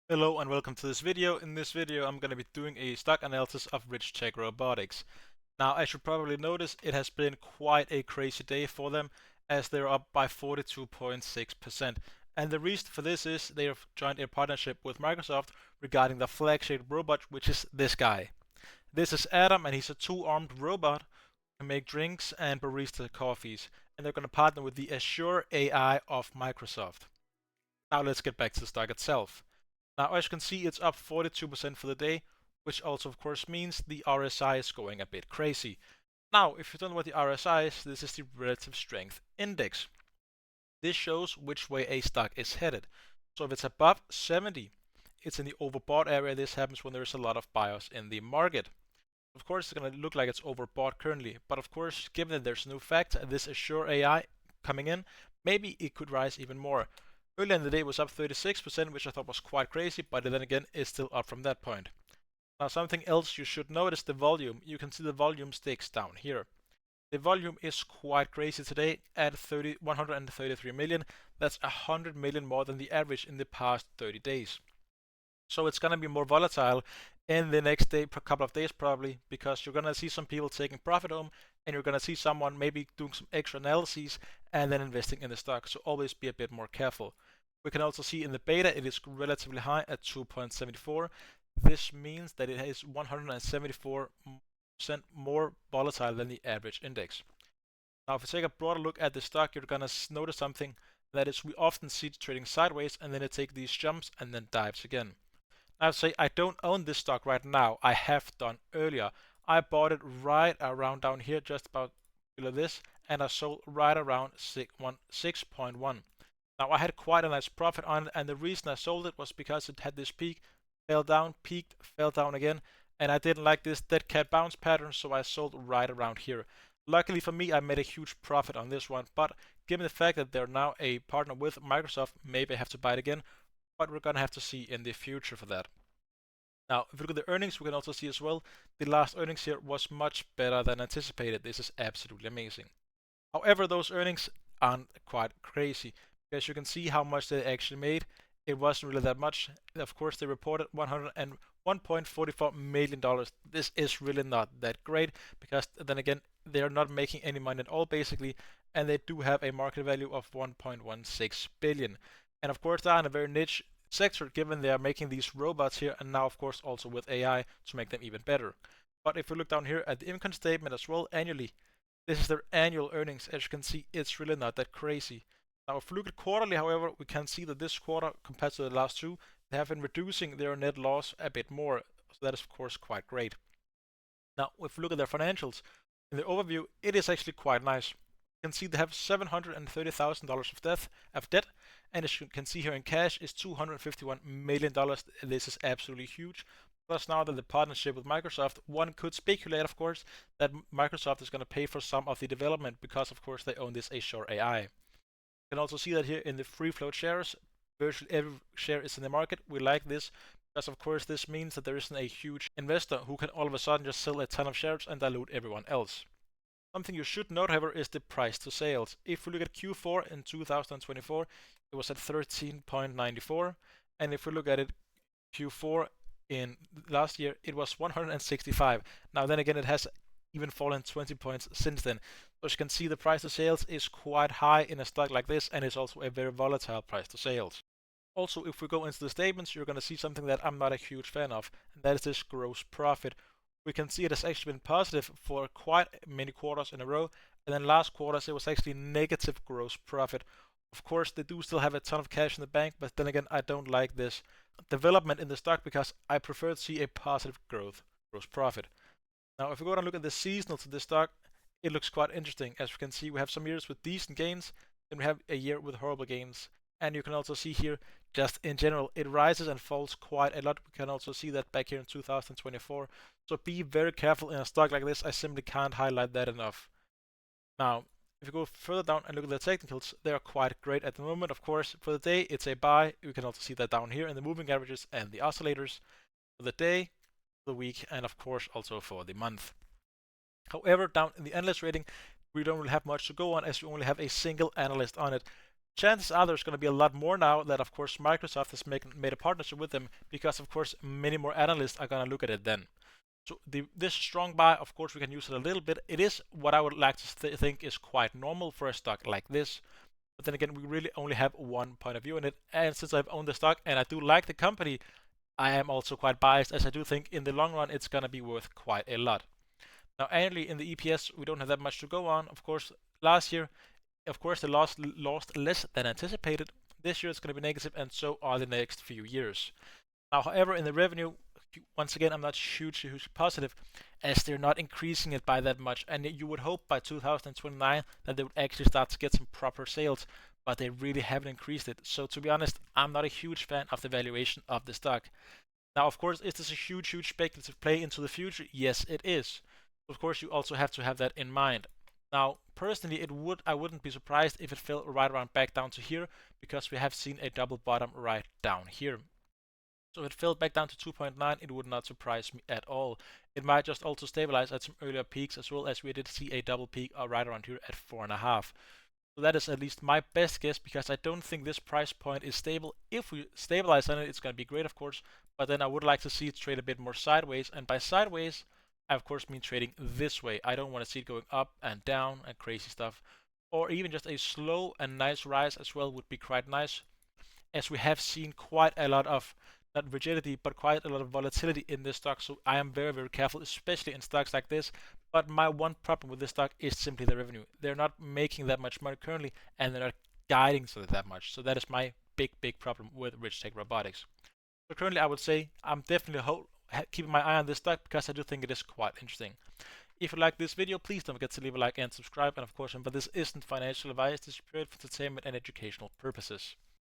Hello and welcome to this video. In this video I'm going to be doing a stock analysis of Richtech Robotics. Now as you probably notice, it has been quite a crazy day for them as they're up by 42.6%. And the reason for this is they have joined a partnership with Microsoft regarding the flagship robot, which is this guy. This is Adam, and he's a two-armed robot who can make drinks and barista coffees. And they're going to partner with the Azure AI of Microsoft. Now let's get back to the stock itself. Now, as you can see, it's up 42% for the day, which also, of course, means the RSI is going a bit crazy. Now, if you don't know what the RSI is, this is the Relative Strength Index. This shows which way a stock is headed. So if it's above 70, it's in the overbought area. This happens when there's a lot of buyers in the market. Of course, it's going to look like it's overbought currently, but of course, given that there's new facts, this Azure AI coming in, maybe it could rise even more. Earlier in the day it was up 36%, which I thought was quite crazy, but then again it's still up from that point. Now something else you should notice, the volume. You can see the volume sticks down here. The volume is quite crazy today at 133 million. That's 100 million more than the average in the past 30 days. So it's going to be more volatile in the next day, couple of days probably, because you're going to see some people taking profit home, and you're going to see someone maybe doing some extra analyses and then investing in the stock. So always be a bit more careful. We can also see in the beta it is relatively high at 2.74. This means that it is 174% more volatile than the average index. Now, if we take a broader look at the stock, you're going to notice something. That is, we often see it trading sideways and then it takes these jumps and then dives again. I would say I don't own this stock right now. I have done earlier. I bought it right around down here, just about below this, and I sold right around 6.1. Now I had quite a nice profit on it, and the reason I sold it was because it had this peak, fell down, peaked, fell down again, and I didn't like this dead cat bounce pattern, so I sold right around here. Luckily for me, I made a huge profit on this one, but given the fact that they're now a partner with Microsoft, maybe I have to buy it again, but we're gonna have to see in the future for that. Now, if we look at the earnings, we can also see as well, the last earnings here was much better than anticipated. This is absolutely amazing. However, those earnings aren't quite crazy, because you can see how much they actually made. It wasn't really that much. Of course, they reported $101.44 million. This is really not that great, because then again, they are not making any money at all, basically, and they do have a market value of 1.16 billion. And of course, they're in a very niche sector, given they are making these robots here, and now, of course, also with AI to make them even better. But if we look down here at the income statement as well, annually, this is their annual earnings. As you can see, it's really not that crazy. Now, if we look at quarterly, however, we can see that this quarter, compared to the last two, they have been reducing their net loss a bit more. So that is, of course, quite great. Now, if we look at their financials, in the overview, it is actually quite nice. You can see they have $730,000 of debt, and as you can see here in cash is $251 million. This is absolutely huge. Plus, now that the partnership with Microsoft, one could speculate, of course, that Microsoft is going to pay for some of the development because, of course, they own this Azure AI. You can also see that here in the free float shares. Virtually every share is in the market. We like this because, of course, this means that there isn't a huge investor who can all of a sudden just sell a ton of shares and dilute everyone else. Something you should note, however, is the price to sales. If we look at Q4 in 2024, it was at 13.94, and if we look at it Q4 in last year, it was 165. Now then again, it has even fallen 20 points since then. So as you can see, the price to sales is quite high in a stock like this, and it's also a very volatile price to sales. Also, if we go into the statements, you're going to see something that I'm not a huge fan of, and that is this gross profit. We can see it has actually been positive for quite many quarters in a row, and then last quarters it was actually negative gross profit. Of course, they do still have a ton of cash in the bank, but then again, I don't like this development in the stock because I prefer to see a positive gross profit. Now, if we go and look at the seasonal to this stock, it looks quite interesting. As we can see, we have some years with decent gains, and we have a year with horrible gains. And you can also see here, just in general, it rises and falls quite a lot. We can also see that back here in 2024. So be very careful in a stock like this. I simply can't highlight that enough. Now, if you go further down and look at the technicals, they are quite great at the moment. Of course, for the day, it's a buy. You can also see that down here in the moving averages and the oscillators. For the day, the week, and of course also for the month. However, down in the analyst rating, we don't really have much to go on as we only have a single analyst on it. chances are there's going to be a lot more now that, of course, Microsoft has made a partnership with them, because, of course, many more analysts are going to look at it then. So this strong buy, of course, we can use it a little bit. It is what I would like to think is quite normal for a stock like this. But then again, we really only have one point of view in it. And since I've owned the stock and I do like the company, I am also quite biased, as I do think in the long run it's going to be worth quite a lot. Now, annually in the EPS, we don't have that much to go on. Of course, last year, of course, they lost less than anticipated. This year it's going to be negative, and so are the next few years. Now, however, in the revenue, once again, I'm not hugely positive, as they're not increasing it by that much. And you would hope by 2029 that they would actually start to get some proper sales, but they really haven't increased it. So to be honest, I'm not a huge fan of the valuation of the stock. Now, of course, is this a huge speculative play into the future? Yes, it is. Of course, you also have to have that in mind. Now, personally, I wouldn't be surprised if it fell right around back down to here, because we have seen a double bottom right down here. So if it fell back down to 2.9, it would not surprise me at all. It might just also stabilize at some earlier peaks, as well as we did see a double peak right around here at 4.5. So that is at least my best guess, because I don't think this price point is stable. If we stabilize on it, it's going to be great, of course, but then I would like to see it trade a bit more sideways, and by sideways, I of course mean trading this way. I don't want to see it going up and down and crazy stuff, or even just a slow and nice rise as well would be quite nice, as we have seen quite a lot of, not rigidity, but quite a lot of volatility in this stock. So I am very careful, especially in stocks like this. But my one problem with this stock is simply the revenue. They're not making that much money currently, and they're not guiding to that much. So that is my big problem with Richtech Robotics. So currently, I would say I'm definitely keeping my eye on this stock, because I do think it is quite interesting. If you like this video, please don't forget to leave a like and subscribe. And of course, remember, this isn't financial advice. This is purely for entertainment and educational purposes.